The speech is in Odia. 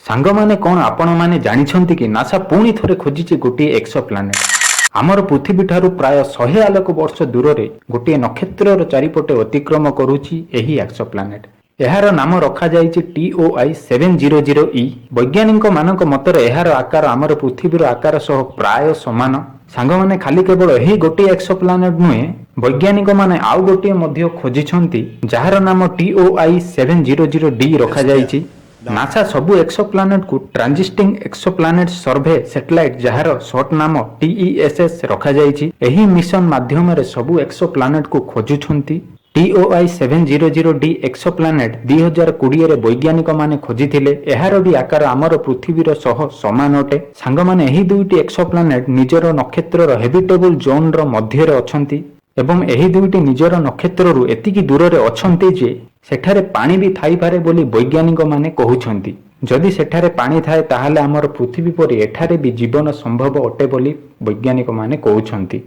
ସାଙ୍ଗମାନେ କ'ଣ ଆପଣମାନେ ଜାଣିଛନ୍ତି କି ନାସା ପୁଣି ଥରେ ଖୋଜିଛି ଗୋଟିଏ ଏକ୍ସୋ ପ୍ଲାନେଟ। ଆମର ପୃଥିବୀଠାରୁ ପ୍ରାୟ 100 ଆଲୋକ ବର୍ଷ ଦୂରରେ ଗୋଟିଏ ନକ୍ଷତ୍ରର ଚାରିପଟେ ଅତିକ୍ରମ କରୁଛି ଏହି ଏକ୍ସୋ ପ୍ଲାନେଟ। ଏହାର ନାମ ରଖାଯାଇଛି TOI 700E। ବୈଜ୍ଞାନିକମାନଙ୍କ ମତରେ ଏହାର ଆକାର ଆମର ପୃଥିବୀର ଆକାର ସହ ପ୍ରାୟ ସମାନ। ସାଙ୍ଗମାନେ ଖାଲି କେବଳ ଏହି ଗୋଟିଏ ଏକ୍ସୋ ପ୍ଲାନେଟ ନୁହେଁ, ବୈଜ୍ଞାନିକମାନେ ଆଉ ଗୋଟିଏ ମଧ୍ୟ ଖୋଜିଛନ୍ତି ଯାହାର ନାମ TOI 700D ରଖାଯାଇଛି। ନାସା ସବୁ ଏକ୍ସୋ ପ୍ଲାନେଟକୁ transiting exoplanet survey satellite ଯାହାର ସର୍ଟ ନାମ TESS ରଖାଯାଇଛି। ଏହି ମିଶନ ମାଧ୍ୟମରେ ସବୁ ଏକ୍ସୋ ପ୍ଲାନେଟକୁ ଖୋଜୁଛନ୍ତି। TOI 700D ଏକ୍ସୋ ପ୍ଲାନେଟ 2020ରେ ବୈଜ୍ଞାନିକମାନେ ଖୋଜିଥିଲେ। ଏହାର ବି ଆକାର ଆମର ପୃଥିବୀର ସହ ସମାନ ଅଟେ। ସାଙ୍ଗମାନେ ଏହି ଦୁଇଟି ଏକ୍ସୋ ପ୍ଲାନେଟ ନିଜର ନକ୍ଷତ୍ରର ହେବିଟେବୁଲ ଜୋନ୍ର ମଧ୍ୟରେ ଅଛନ୍ତି ଏବଂ ଏହି ଦୁଇଟି ନିଜର ନକ୍ଷତ୍ରରୁ ଏତିକି ଦୂରରେ ଅଛନ୍ତି ଯେ ସେଠାରେ ପାଣି ବି ଥାଇପାରେ ବୋଲି ବୈଜ୍ଞାନିକମାନେ କହୁଛନ୍ତି। ଯଦି ସେଠାରେ ପାଣି ଥାଏ ତାହେଲେ ଆମର ପୃଥିବୀ ପରି ଏଠାରେ ବି ଜୀବନ ସମ୍ଭବ ଅଟେ ବୋଲି ବୈଜ୍ଞାନିକମାନେ କହୁଛନ୍ତି।